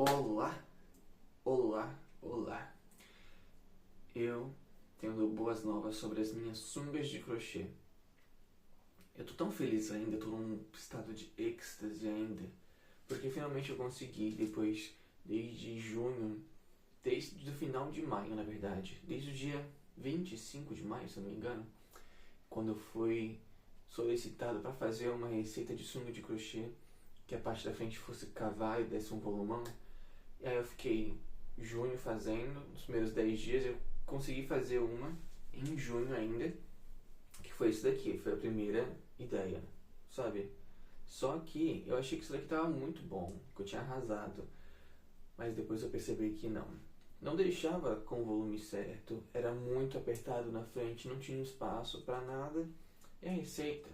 Olá, olá, olá. Eu tendo boas novas sobre as minhas sungas de crochê. Eu tô tão feliz ainda, tô num estado de êxtase ainda, porque finalmente eu consegui, desde junho, desde o final de maio, na verdade, desde o dia 25 de maio, se eu não me engano, quando eu fui solicitado para fazer uma receita de sunga de crochê, que a parte da frente fosse cavada e desse um volumão. E aí eu fiquei junho fazendo, nos primeiros 10 dias eu consegui fazer uma em junho ainda, que foi isso daqui, foi a primeira ideia, sabe? Só que eu achei que isso daqui tava muito bom, que eu tinha arrasado, mas depois eu percebi que não. Não deixava com o volume certo, era muito apertado na frente, não tinha espaço para nada, e a receita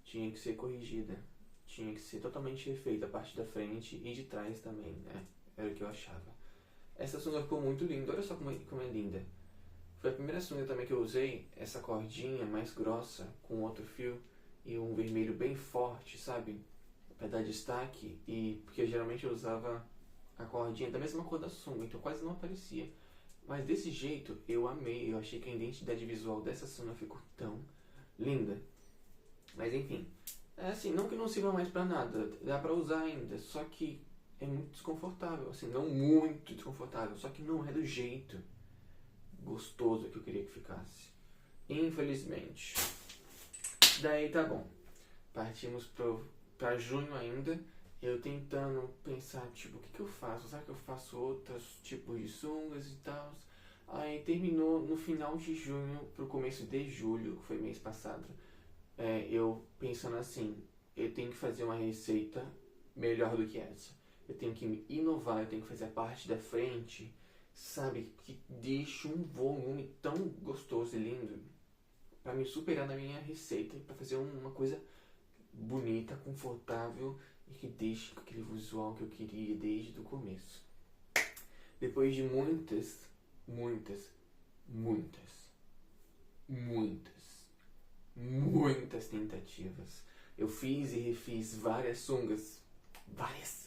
tinha que ser corrigida, tinha que ser totalmente refeita a parte da frente e de trás também, né? Era o que eu achava. Essa sunga ficou muito linda, olha só como é linda. Foi a primeira sunga também que eu usei, essa cordinha mais grossa, com outro fio e um vermelho bem forte, sabe? Pra dar destaque, e porque geralmente eu usava a cordinha da mesma cor da sunga, então quase não aparecia. Mas desse jeito eu amei, eu achei que a identidade visual dessa sunga ficou tão linda. Mas enfim, é assim, não que não sirva mais pra nada, dá pra usar ainda, só que é muito desconfortável, assim, não muito desconfortável, só que não é do jeito gostoso que eu queria que ficasse. Infelizmente. Daí tá bom. Partimos pra junho ainda, eu tentando pensar, tipo, o que eu faço? Será que eu faço outros tipos de sungas e tal? Aí terminou no final de junho pro começo de julho, que foi mês passado. Eu pensando assim, eu tenho que fazer uma receita melhor do que essa. Eu tenho que inovar, eu tenho que fazer a parte da frente, sabe, que deixa um volume tão gostoso e lindo para me superar na minha receita, para fazer uma coisa bonita, confortável e que deixe aquele visual que eu queria desde o começo. Depois de muitas, muitas, muitas, muitas, muitas tentativas, eu fiz e refiz várias sungas, várias,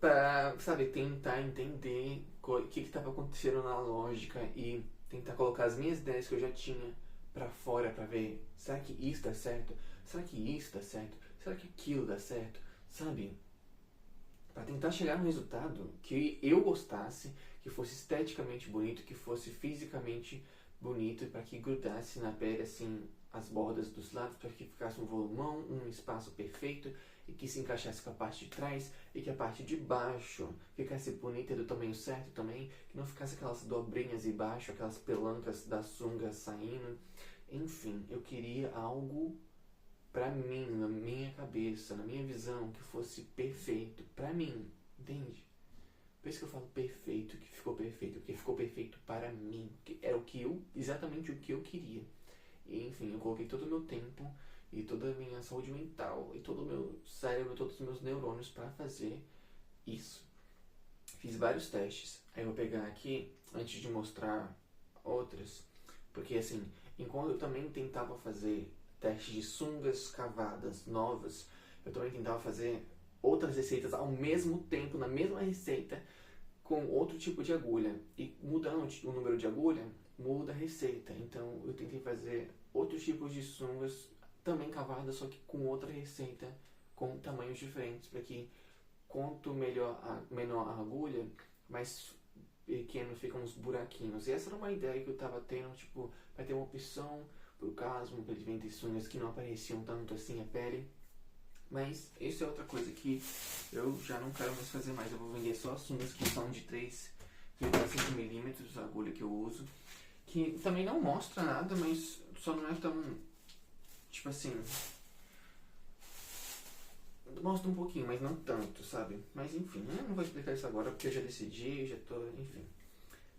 pra, sabe, tentar entender o que estava acontecendo na lógica e tentar colocar as minhas ideias que eu já tinha pra fora pra ver, será que isso dá certo? Será que isso dá certo? Será que aquilo dá certo? Sabe? Pra tentar chegar num resultado que eu gostasse, que fosse esteticamente bonito, que fosse fisicamente bonito, para que grudasse na pele assim as bordas dos lados, para que ficasse um volumão, um espaço perfeito e que se encaixasse com a parte de trás e que a parte de baixo ficasse bonita e do tamanho certo também, que não ficasse aquelas dobrinhas embaixo, aquelas pelancas da sunga saindo. Enfim, eu queria algo pra mim, na minha cabeça, na minha visão, que fosse perfeito pra mim, entende? Por isso que eu falo perfeito, que ficou perfeito, porque ficou perfeito para mim, que era exatamente o que eu queria. E, enfim, eu coloquei todo o meu tempo e toda a minha saúde mental e todo o meu cérebro, todos os meus neurônios para fazer isso. Fiz vários testes. Aí eu vou pegar aqui, antes de mostrar outras, porque assim, enquanto eu também tentava fazer testes de sungas cavadas novas, eu também tentava fazer outras receitas ao mesmo tempo, na mesma receita, com outro tipo de agulha. E mudando o número de agulha, muda a receita. Então eu tentei fazer outros tipos de sungas também cavadas, só que com outra receita, com tamanhos diferentes, para que quanto menor a agulha, mais pequeno ficam os buraquinhos. E essa era uma ideia que eu tava tendo, tipo, vai ter uma opção pro caso, para ele vender sungas que não apareciam tanto assim a pele. Mas isso é outra coisa que eu já não quero mais fazer mais. Eu vou vender só as sungas que são de 3,5 mm, a agulha que eu uso. Que também não mostra nada, mas só não é tão, tipo assim, mostra um pouquinho, mas não tanto, sabe? Mas enfim, eu não vou explicar isso agora porque eu já decidi, já tô, enfim.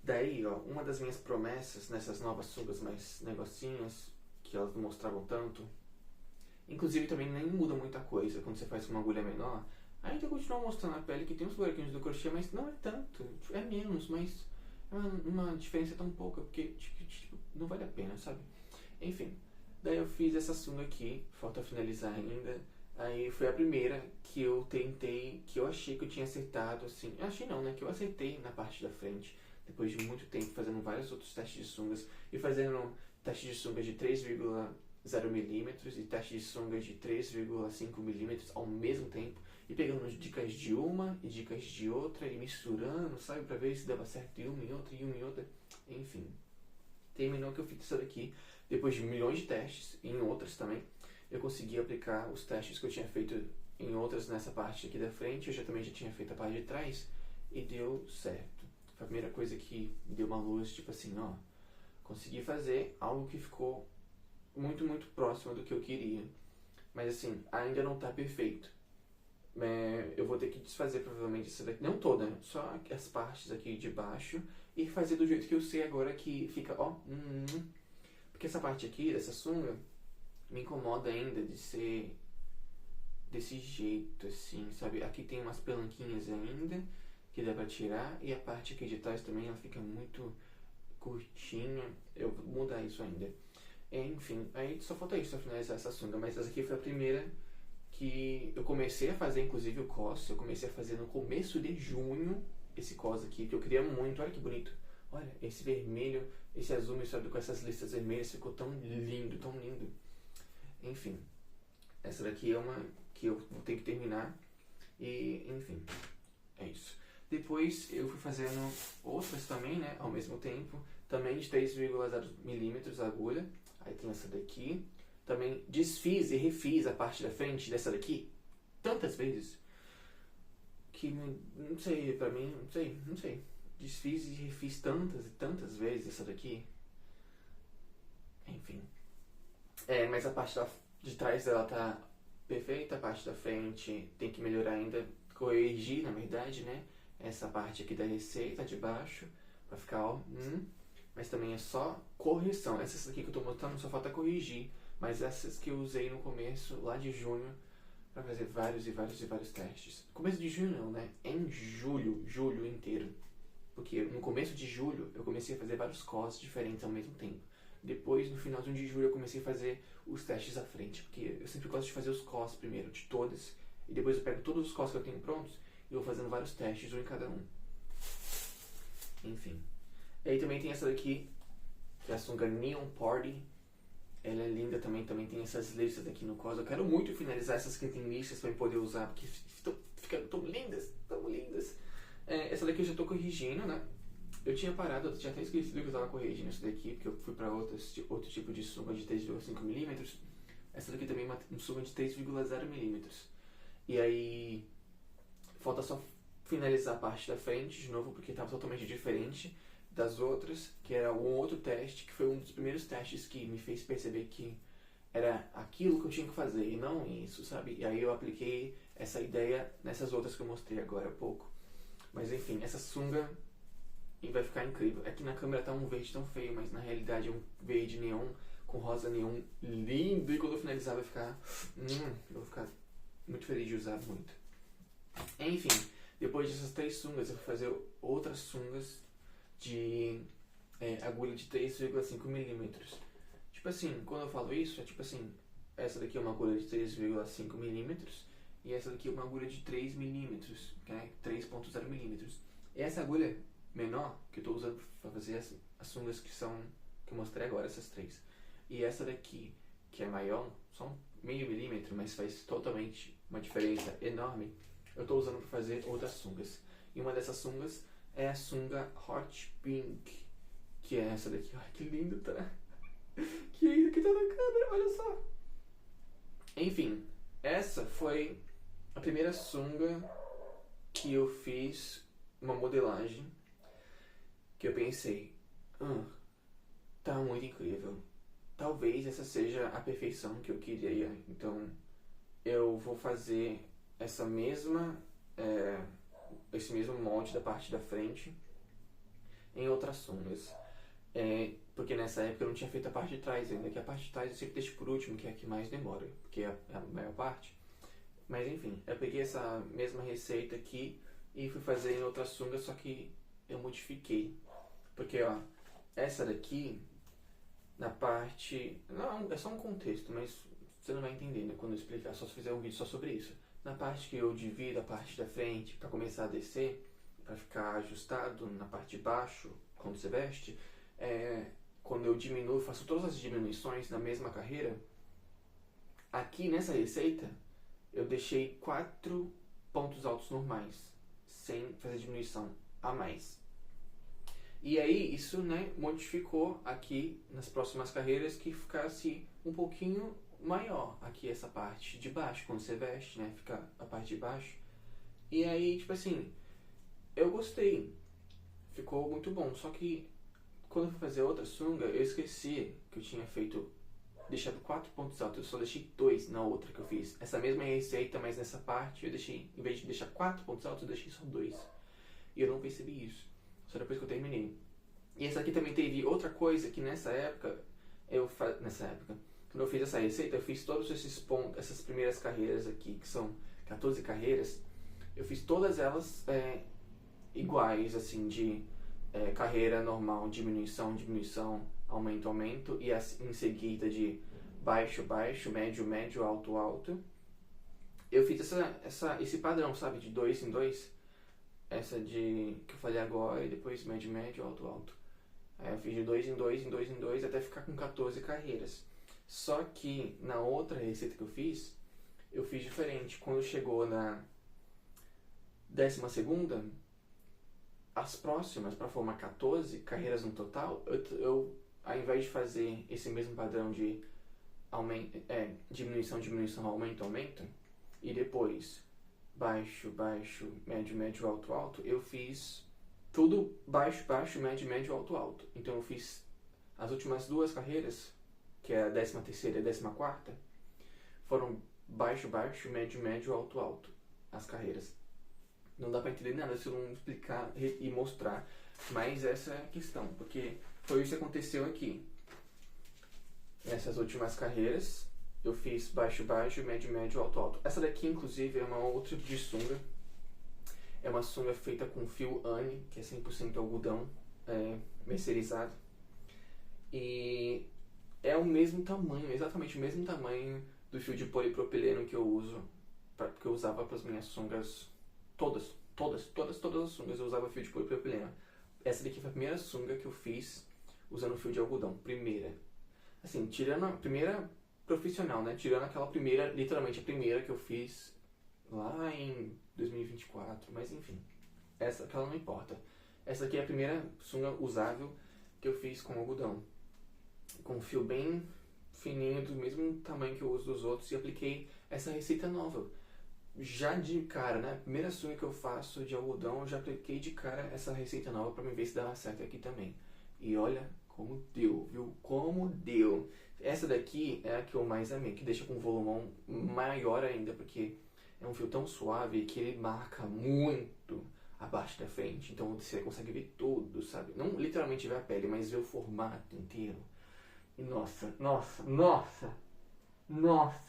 Daí, ó, uma das minhas promessas nessas novas sungas mais negocinhas, que elas não mostravam tanto, inclusive também nem muda muita coisa quando você faz com uma agulha menor, ainda continua mostrando a pele que tem uns buraquinhos do crochê, mas não é tanto, é menos, mas é uma diferença tão pouca, porque tipo, não vale a pena, sabe? Enfim, daí eu fiz essa sunga aqui, falta finalizar ainda. Aí foi a primeira que eu tentei, que eu achei que eu tinha acertado, assim. Achei não, né? Que eu acertei na parte da frente, depois de muito tempo fazendo vários outros testes de sungas e fazendo teste de sungas de 3,0 milímetros e teste de sungas de 3,5 milímetros ao mesmo tempo e pegando dicas de uma e dicas de outra e misturando, sabe, pra ver se dava certo em uma e outra e uma e outra. Enfim, terminou que eu fiz isso daqui. Depois de milhões de testes, em outras também, eu consegui aplicar os testes que eu tinha feito em outras nessa parte aqui da frente. Eu também já tinha feito a parte de trás e deu certo. Foi a primeira coisa que deu uma luz, tipo assim, ó, consegui fazer algo que ficou muito, muito próximo do que eu queria. Mas assim, ainda não tá perfeito. Eu vou ter que desfazer provavelmente essa daqui, não toda, né? Só as partes aqui de baixo e fazer do jeito que eu sei agora que fica, ó, porque essa parte aqui, dessa sunga, me incomoda ainda de ser desse jeito, assim, sabe? Aqui tem umas pelanquinhas ainda que dá pra tirar e a parte aqui de trás também ela fica muito curtinha. Eu vou mudar isso ainda. Enfim, aí só falta isso pra finalizar essa sunga, mas essa aqui foi a primeira que eu comecei a fazer, inclusive o cos. Eu comecei a fazer no começo de junho esse cos aqui, que eu queria muito. Olha que bonito. Olha, esse vermelho, esse azul misturado com essas listas vermelhas ficou tão lindo, tão lindo. Enfim, essa daqui é uma que eu vou ter que terminar. E, enfim, é isso. Depois eu fui fazendo outras também, né, ao mesmo tempo. Também de 3,0 milímetros a agulha. Aí tem essa daqui. Também desfiz e refiz a parte da frente dessa daqui tantas vezes que não sei, pra mim, não sei. Desfiz e refiz tantas e tantas vezes essa daqui. Enfim. Mas a parte de trás dela tá perfeita, a parte da frente tem que melhorar ainda, corrigir na verdade, né? Essa parte aqui da receita de baixo, pra ficar, ó, mas também é só correção. Essas aqui que eu tô mostrando só falta corrigir. Mas essas que eu usei no começo, lá de junho, para fazer vários e vários e vários testes. Começo de junho não, né? Em julho inteiro. Porque no começo de julho eu comecei a fazer vários cos diferentes ao mesmo tempo. Depois, no finalzinho de julho, eu comecei a fazer os testes à frente. Porque eu sempre gosto de fazer os cos primeiro, de todas. E depois eu pego todos os cos que eu tenho prontos e vou fazendo vários testes, um em cada um. Enfim. E aí também tem essa daqui, que é a sunga Neon Party. Ela é linda também tem essas listas aqui no cos. Eu quero muito finalizar essas que tem listas para eu poder usar, porque ficam tão lindas, tão lindas. Essa daqui eu já tô corrigindo, né? Eu tinha parado, eu tinha até esquecido que eu tava corrigindo isso daqui, porque eu fui para outro tipo de sunga de 3,5 milímetros. Essa daqui também é uma sunga de 3,0 milímetros. E aí, falta só finalizar a parte da frente de novo, porque estava totalmente diferente das outras, que era um outro teste, que foi um dos primeiros testes que me fez perceber que era aquilo que eu tinha que fazer e não isso, sabe? E aí eu apliquei essa ideia nessas outras que eu mostrei agora há pouco. Mas enfim, essa sunga vai ficar incrível. Aqui na câmera tá um verde tão feio, mas na realidade é um verde neon com rosa neon lindo, e quando eu finalizar vai ficar... eu vou ficar muito feliz de usar muito. Enfim, depois dessas 3 sungas eu vou fazer outras sungas de agulha de 3,5 milímetros. Tipo assim, quando eu falo isso, é tipo assim, essa daqui é uma agulha de 3,5 milímetros e essa daqui é uma agulha de 3 milímetros, né? 3,0 milímetros. E essa agulha menor que eu estou usando para fazer as sungas que eu mostrei agora, essas 3. E essa daqui, que é maior, só um meio milímetro, mas faz totalmente uma diferença enorme, eu estou usando para fazer outras sungas. E uma dessas sungas é a sunga Hot Pink, que é essa daqui. Olha que lindo, tá? Que lindo que tá na câmera, olha só. Enfim, essa foi a primeira sunga que eu fiz uma modelagem que eu pensei, tá muito incrível. Talvez essa seja a perfeição que eu queria. Então eu vou fazer esse mesmo molde da parte da frente em outras sungas. Porque nessa época eu não tinha feito a parte de trás ainda, que a parte de trás eu sempre deixo por último, que é a que mais demora, porque é a maior parte. Mas enfim, eu peguei essa mesma receita aqui e fui fazer em outra sunga, só que eu modifiquei. Porque ó, essa daqui, na parte... Não, é só um contexto, mas você não vai entender, né, quando eu explicar, só se fizer um vídeo só sobre isso. Na parte que eu divido a parte da frente para começar a descer, para ficar ajustado na parte de baixo, quando você veste, quando eu diminuo, faço todas as diminuições na mesma carreira. Aqui nessa receita, eu deixei 4 pontos altos normais, sem fazer diminuição a mais. E aí, isso, né, modificou aqui nas próximas carreiras que ficasse um pouquinho maior aqui essa parte de baixo, quando você veste, né, fica a parte de baixo. E aí, tipo assim, eu gostei, ficou muito bom, só que quando eu fui fazer outra sunga, eu esqueci que eu tinha deixado 4 pontos altos, eu só deixei 2 na outra que eu fiz. Essa mesma receita, mas nessa parte eu deixei, em vez de deixar 4 pontos altos, eu deixei só 2. E eu não percebi isso, só depois que eu terminei. E essa aqui também teve outra coisa que nessa época, quando eu fiz essa receita, eu fiz todos esses pontos, essas primeiras carreiras aqui, que são 14 carreiras, eu fiz todas elas iguais, assim, de carreira normal, diminuição, diminuição, aumento, aumento, e em seguida de baixo, baixo, médio, médio, alto, alto. Eu fiz esse padrão, sabe, de 2 em 2, essa que eu falei agora, e depois médio, médio, alto, alto. Aí eu fiz de 2 em 2, em 2 em 2, até ficar com 14 carreiras. Só que na outra receita que eu fiz diferente. Quando chegou na 12ª, as próximas, para formar 14 carreiras no total, eu ao invés de fazer esse mesmo padrão de diminuição, diminuição, aumento, aumento, e depois baixo, baixo, médio, médio, alto, alto, eu fiz tudo baixo, baixo, médio, médio, alto, alto. Então eu fiz as últimas 2 carreiras, que é a 13ª e a 14ª, foram baixo, baixo, médio, médio, alto, alto, as carreiras. Não dá pra entender nada se eu não explicar e mostrar, mas essa é a questão, porque foi isso que aconteceu aqui. Nessas últimas carreiras, eu fiz baixo, baixo, médio, médio, alto, alto. Essa daqui, inclusive, é uma outra de sunga. É uma sunga feita com fio Anne, que é 100% algodão, mercerizado. E é o mesmo tamanho, exatamente o mesmo tamanho do fio de polipropileno que eu usava para as minhas sungas todas as sungas eu usava fio de polipropileno. Essa daqui foi a primeira sunga que eu fiz usando fio de algodão, primeira. Assim, tirando a primeira profissional, né? Tirando aquela primeira, literalmente a primeira que eu fiz lá em 2024, mas enfim, aquela não importa. Essa aqui é a primeira sunga usável que eu fiz com algodão, com um fio bem fininho, do mesmo tamanho que eu uso dos outros, e apliquei essa receita nova. Já de cara, né? A primeira sunga que eu faço de algodão, eu já apliquei de cara essa receita nova pra me ver se dava certo aqui também. E olha como deu, viu? Como deu. Essa daqui é a que eu mais amei, que deixa com um volumão maior ainda, porque é um fio tão suave que ele marca muito a parte da frente. Então você consegue ver tudo, sabe? Não literalmente ver a pele, mas ver o formato inteiro. E nossa,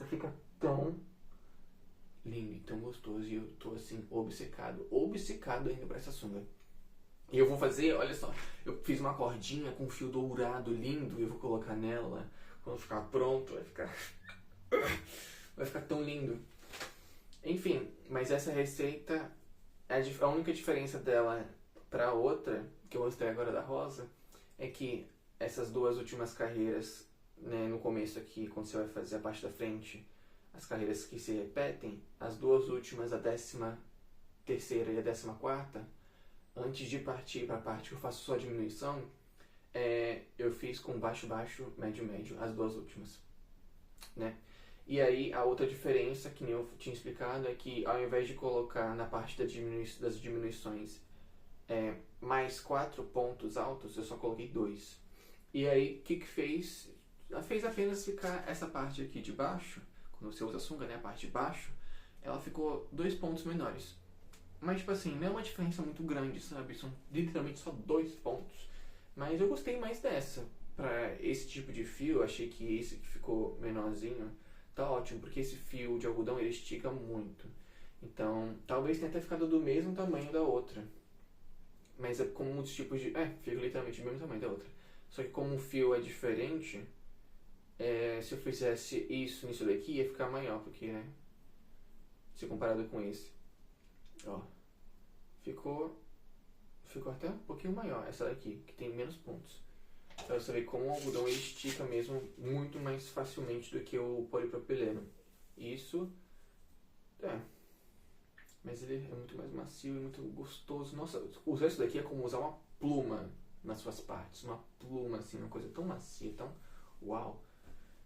fica tão lindo e tão gostoso. E eu tô assim, obcecado ainda pra essa sunga. E eu vou fazer, olha só, eu fiz uma cordinha com fio dourado lindo, e eu vou colocar nela. Quando ficar pronto, vai ficar tão lindo. Enfim, mas essa receita, a única diferença dela pra outra, que eu mostrei agora da rosa, é que essas 2 últimas carreiras, né, no começo aqui, quando você vai fazer a parte da frente, as carreiras que se repetem, as 2 últimas, a 13ª e a 14ª, antes de partir para a parte que eu faço só diminuição, eu fiz com baixo, baixo, médio, médio, as 2 últimas, né? E aí a outra diferença, que nem eu tinha explicado, é que ao invés de colocar na parte das diminuições mais 4 pontos altos, eu só coloquei 2. E aí o que fez? Fez apenas ficar essa parte aqui de baixo, quando você usa a sunga, né, a parte de baixo, ela ficou 2 pontos menores. Mas, tipo assim, não é uma diferença muito grande, sabe? São literalmente só 2 pontos. Mas eu gostei mais dessa. Pra esse tipo de fio, eu achei que esse que ficou menorzinho tá ótimo, porque esse fio de algodão, ele estica muito. Então, talvez tenha até ficado do mesmo tamanho da outra. Mas é como muitos tipos de... fica literalmente do mesmo tamanho da outra. Só que como o fio é diferente, se eu fizesse isso nisso daqui, ia ficar maior, porque, né? Se comparado com esse. Ó. Ficou até um pouquinho maior, essa daqui, que tem menos pontos. Pra você ver como o algodão ele estica mesmo muito mais facilmente do que o polipropileno. Isso, mas ele é muito mais macio e muito gostoso. Nossa, usar isso daqui é como usar uma pluma nas suas partes. Uma pluma, assim, uma coisa tão macia, tão uau.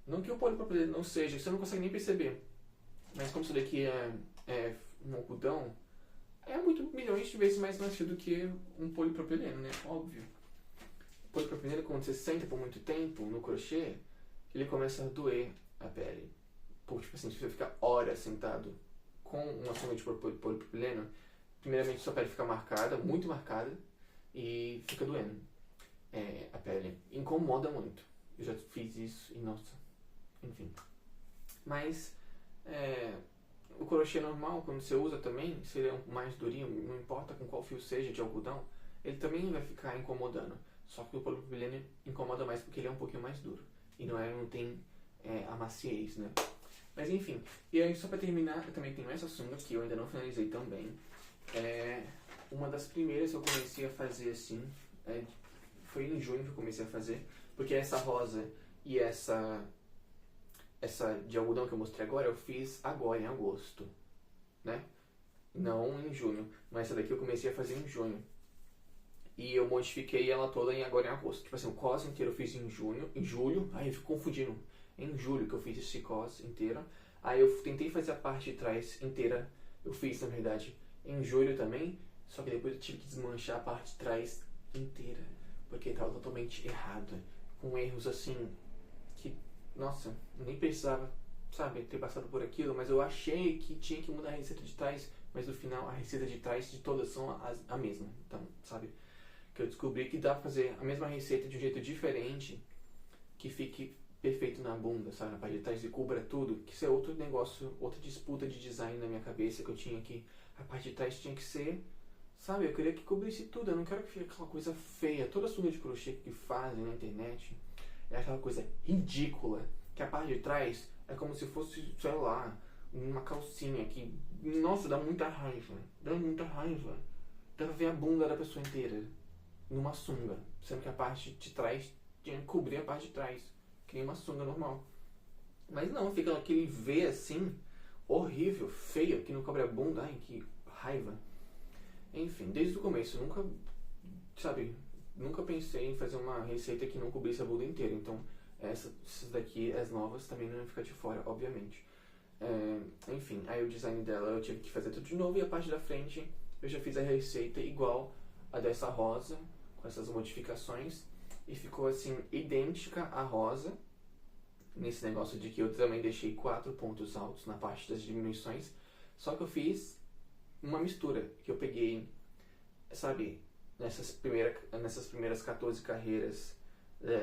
Não que o polipropileno não seja, você não consegue nem perceber. Mas como isso daqui é um algodão, é muito milhões de vezes mais macio do que um polipropileno, né? Óbvio. O polipropileno, quando você senta por muito tempo no crochê, ele começa a doer a pele. Por, tipo assim, se você ficar horas sentado com uma sunga de polipropileno, primeiramente sua pele fica marcada, muito marcada, e fica doendo a pele. Incomoda muito. Eu já fiz isso e nossa, enfim. Mas o crochê normal, quando você usa também, se ele é mais durinho, não importa com qual fio seja de algodão, ele também vai ficar incomodando. Só que o polipropileno incomoda mais porque ele é um pouquinho mais duro. E não tem a maciez, né? Mas enfim, e aí só pra terminar, eu também tenho essa sunga que eu ainda não finalizei também. Uma das primeiras que eu comecei a fazer assim, foi em junho que eu comecei a fazer, porque essa rosa e essa de algodão que eu mostrei agora, eu fiz agora em agosto, né? Não em junho, mas essa daqui eu comecei a fazer em junho. E eu modifiquei ela toda agora em agosto. Tipo assim, o cos inteiro eu fiz em julho, aí eu fico confundindo. Em julho que eu fiz esse cos inteiro. Aí eu tentei fazer a parte de trás inteira, eu fiz na verdade em julho também, só que depois eu tive que desmanchar a parte de trás inteira, porque estava totalmente errado, com erros assim, que, nossa, nem precisava, sabe, ter passado por aquilo, mas eu achei que tinha que mudar a receita de trás, mas no final a receita de trás de todas são a mesma, então, sabe, que eu descobri que dá pra fazer a mesma receita de um jeito diferente, que fique perfeito na bunda, sabe, na parte de trás e cubra tudo, que isso é outro negócio, outra disputa de design na minha cabeça, que eu tinha que, a parte de trás tinha que ser, sabe, eu queria que cobrisse tudo, eu não quero que fique aquela coisa feia, toda sunga de crochê que fazem na internet, é aquela coisa ridícula, que a parte de trás é como se fosse, sei lá, uma calcinha que, nossa, dá muita raiva, dá pra ver a bunda da pessoa inteira, numa sunga, sendo que a parte de trás tinha que cobrir a parte de trás, que nem uma sunga normal. Mas não, fica aquele V assim, horrível, feio, que não cobre a bunda, ai que raiva. Enfim, desde o começo, nunca pensei em fazer uma receita que não cobrisse a bunda inteira, então essas daqui, as novas, também não iam ficar de fora, obviamente. Enfim, aí o design dela eu tive que fazer tudo de novo, e a parte da frente eu já fiz a receita igual a dessa rosa, com essas modificações, e ficou assim, idêntica à rosa, nesse negócio de que eu também deixei 4 pontos altos na parte das diminuições, só que eu fiz uma mistura, que eu peguei, sabe, nessas primeiras 14 carreiras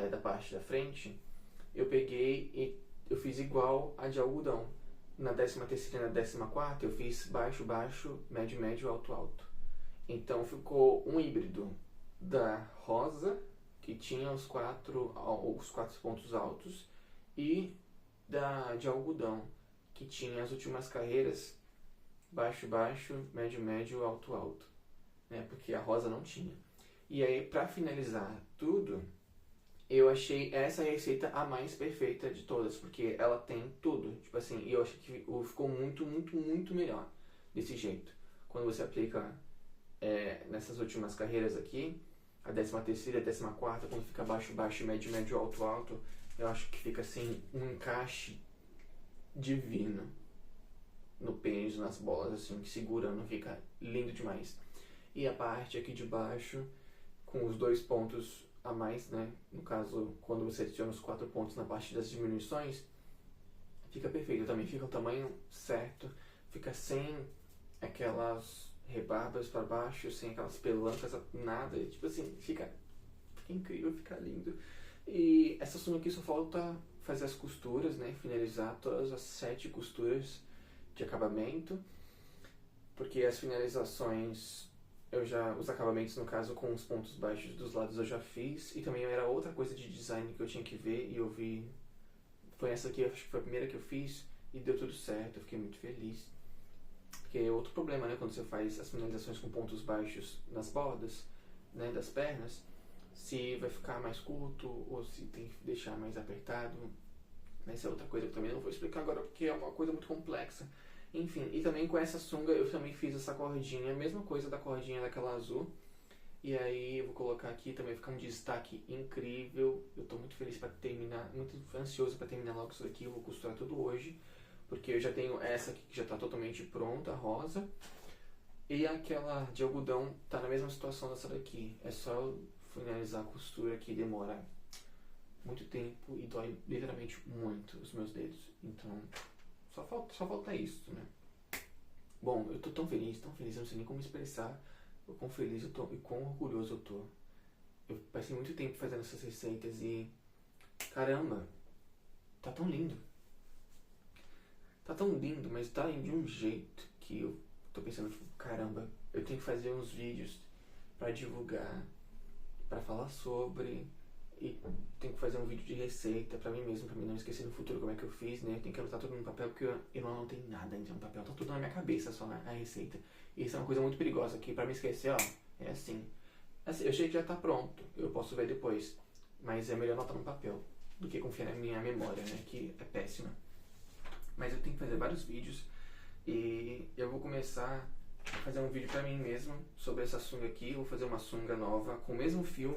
da parte da frente, eu peguei e eu fiz igual a de algodão. Na 13ª e na 14ª eu fiz baixo, baixo, médio, médio, alto, alto. Então ficou um híbrido da rosa, que tinha os 4 pontos altos, e de algodão, que tinha as últimas carreiras baixo, baixo, médio, médio, alto, alto, né? Porque a rosa não tinha. E aí, pra finalizar tudo, eu achei essa receita a mais perfeita de todas, porque ela tem tudo, tipo assim, e eu achei que ficou muito, muito, muito melhor desse jeito. Quando você aplica nessas últimas carreiras aqui, a 13ª, a 14ª, quando fica baixo, baixo, médio, médio, alto, alto, eu acho que fica assim, um encaixe divino no pênis, nas bolas, assim, que segurando, fica lindo demais. E a parte aqui de baixo, com os 2 pontos a mais, né, no caso, quando você adiciona os 4 pontos na parte das diminuições, fica perfeito, também fica o tamanho certo, fica sem aquelas rebarbas para baixo, sem aquelas pelancas, nada, tipo assim, fica incrível, fica lindo. E essa sunga aqui só falta fazer as costuras, né, finalizar todas as 7 costuras de acabamento, porque as finalizações, os acabamentos no caso com os pontos baixos dos lados eu já fiz, e também era outra coisa de design que eu tinha que ver, e eu vi Foi essa aqui, acho que foi a primeira que eu fiz e deu tudo certo, eu fiquei muito feliz. Porque é outro problema, né, quando você faz as finalizações com pontos baixos nas bordas, né, das pernas, se vai ficar mais curto ou se tem que deixar mais apertado. Essa é outra coisa que eu também não vou explicar agora porque é uma coisa muito complexa. Enfim, e também com essa sunga eu também fiz essa cordinha, a mesma coisa da cordinha daquela azul. E aí eu vou colocar aqui também, ficar um destaque incrível. Eu tô muito feliz para terminar, muito ansioso para terminar logo isso daqui. Eu vou costurar tudo hoje, porque eu já tenho essa aqui que já tá totalmente pronta, rosa. E aquela de algodão tá na mesma situação dessa daqui. É só eu finalizar a costura que demora muito tempo e dói literalmente muito os meus dedos. Então, só falta isso, né? Bom, eu tô tão feliz, eu não sei nem como expressar o quão feliz eu tô e quão orgulhoso eu tô. Eu passei muito tempo fazendo essas receitas e, caramba, tá tão lindo. Tá tão lindo, mas tá de um jeito que eu tô pensando, caramba, eu tenho que fazer uns vídeos pra divulgar, pra falar sobre, e tenho que fazer um vídeo de receita pra mim mesmo, pra mim não esquecer no futuro como é que eu fiz, né? Tenho que anotar tudo no papel, porque eu não anotei nada ainda no papel, tá tudo na minha cabeça só a receita. E isso é uma coisa muito perigosa, que pra me esquecer, ó, é assim. Eu achei que já tá pronto, eu posso ver depois, mas é melhor anotar no papel do que confiar na minha memória, né? Que é péssima. Mas eu tenho que fazer vários vídeos e eu vou começar a fazer um vídeo pra mim mesmo sobre essa sunga aqui. Eu vou fazer uma sunga nova com o mesmo fio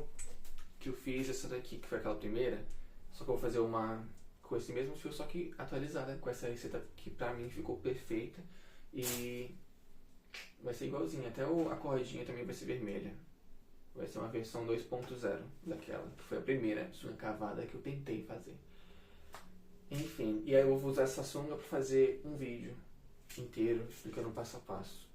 que eu fiz essa daqui, que foi aquela primeira, só que eu vou fazer uma com esse mesmo fio, só que atualizada, com essa receita que pra mim ficou perfeita e vai ser igualzinha, até a cordinha também vai ser vermelha. Vai ser uma versão 2.0 daquela, que foi a primeira sunga cavada que eu tentei fazer. Enfim, e aí eu vou usar essa sunga pra fazer um vídeo inteiro explicando passo a passo.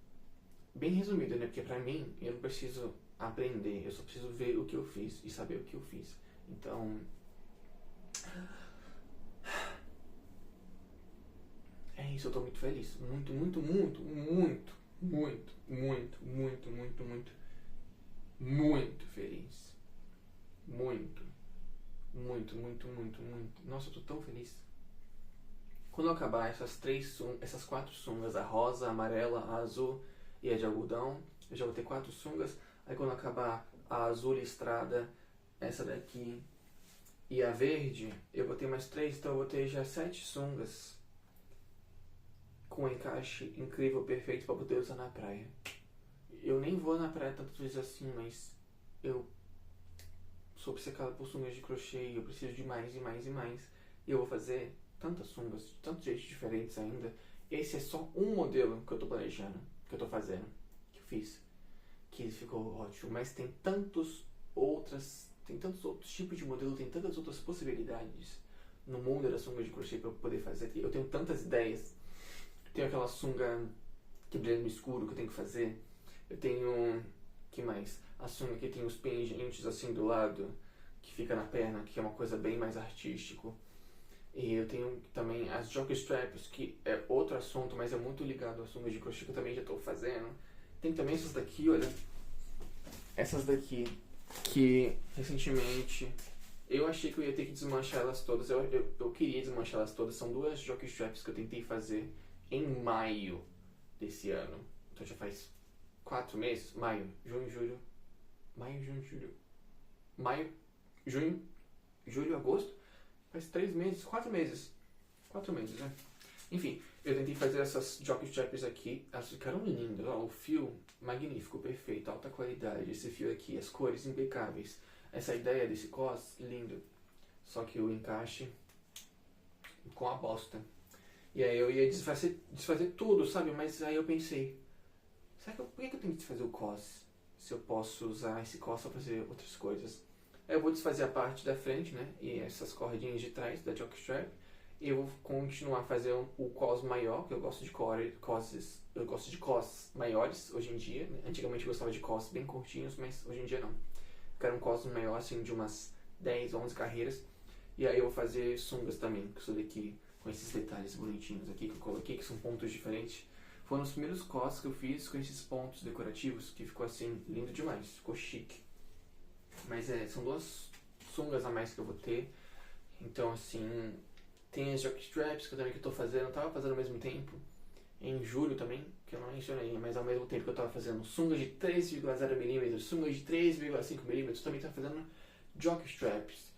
Bem resumido, né? Porque pra mim, eu não preciso aprender, eu só preciso ver o que eu fiz e saber o que eu fiz. Então, é isso, eu tô muito feliz. Muito, muito, muito, muito, muito, muito, muito, muito, muito, muito feliz. Muito, muito, muito, muito, muito. Nossa, eu tô tão feliz. Quando eu acabar essas 4 sungas, a rosa, a amarela, a azul e a de algodão, eu já vou ter 4 sungas. Aí quando acabar a azul listrada, essa daqui e a verde, eu vou ter mais 3, então eu vou ter já 7 sungas com um encaixe incrível, perfeito para poder usar na praia. Eu nem vou na praia tantas vezes assim, mas eu sou obcecado por sungas de crochê e eu preciso de mais e mais e mais. E eu vou fazer tantas sungas, de tantos jeitos diferentes ainda. Esse é só um modelo que eu tô planejando, que eu tô fazendo, que eu fiz, que ficou ótimo. Mas tem tantos outros tipos de modelo, tem tantas outras possibilidades no mundo da sunga de crochê para eu poder fazer. Eu tenho tantas ideias. Tenho aquela sunga que brilha no escuro que eu tenho que fazer. Eu tenho, que mais? A sunga que tem os pingentes assim do lado, que fica na perna, que é uma coisa bem mais artístico. E eu tenho também as jockey straps, que é outro assunto, mas é muito ligado às sungas de crochê que eu também já estou fazendo. Tem também essas daqui, olha. Essas daqui, que recentemente eu achei que eu ia ter que desmanchar elas todas. Eu queria desmanchar elas todas. São 2 jockey straps que eu tentei fazer em maio desse ano. Então já faz 4 meses. Maio, junho, julho. Maio, junho, julho, agosto. Faz 3 meses, 4 meses. 4 meses, né? Enfim, eu tentei fazer essas jockey straps aqui. Elas ficaram lindas. Ó, o fio magnífico, perfeito, alta qualidade. Esse fio aqui, as cores impecáveis. Essa ideia desse cos, lindo. Só que o encaixe com a bosta. E aí eu ia desfazer tudo, sabe? Mas aí eu pensei, por que eu tenho que desfazer o cos? Se eu posso usar esse cos para fazer outras coisas. Aí eu vou desfazer a parte da frente, né? E essas cordinhas de trás da jockstrap. E eu vou continuar a fazer o cos maior, que eu gosto de cos maiores hoje em dia. Né? Antigamente eu gostava de cos bem curtinhos, mas hoje em dia não. Eu quero um cos maior, assim, de umas 10, 11 carreiras. E aí eu vou fazer sungas também, que sou daqui, com esses detalhes bonitinhos aqui que eu coloquei, que são pontos diferentes. Foram os primeiros cos que eu fiz com esses pontos decorativos, que ficou assim, lindo demais, ficou chique. Mas são 2 sungas a mais que eu vou ter, então assim, Tem as jockstraps que eu também que eu tô fazendo, tava fazendo ao mesmo tempo. Em julho também, que eu não mencionei, mas ao mesmo tempo que eu tava fazendo sungas de 3,0mm, sungas de 3,5mm, também tava fazendo jockstraps.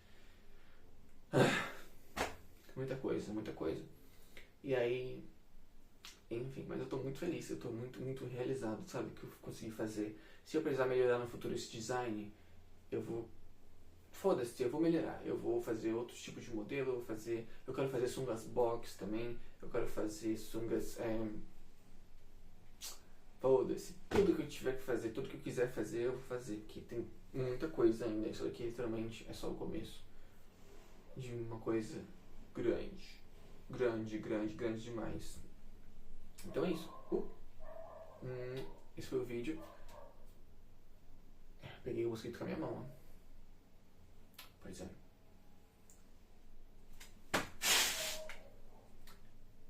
Muita coisa, muita coisa. E aí, enfim, mas eu tô muito feliz, eu tô muito, muito realizado, sabe, que eu consegui fazer. Se eu precisar melhorar no futuro esse design, eu vou... Foda-se, eu vou melhorar. Eu vou fazer outros tipos de modelo, eu quero fazer sungas box também, eu quero fazer sungas... Foda-se, tudo que eu tiver que fazer, tudo que eu quiser fazer, eu vou fazer, porque tem muita coisa ainda. Isso aqui literalmente é só o começo de uma coisa grande. Grande, grande, grande demais. Então é isso. Esse foi o vídeo. Peguei o mosquito com a minha mão, ó. Pois é.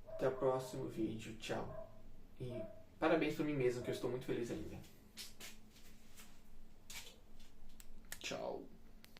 Até o próximo vídeo. Tchau. E parabéns pra mim mesmo, que eu estou muito feliz ainda.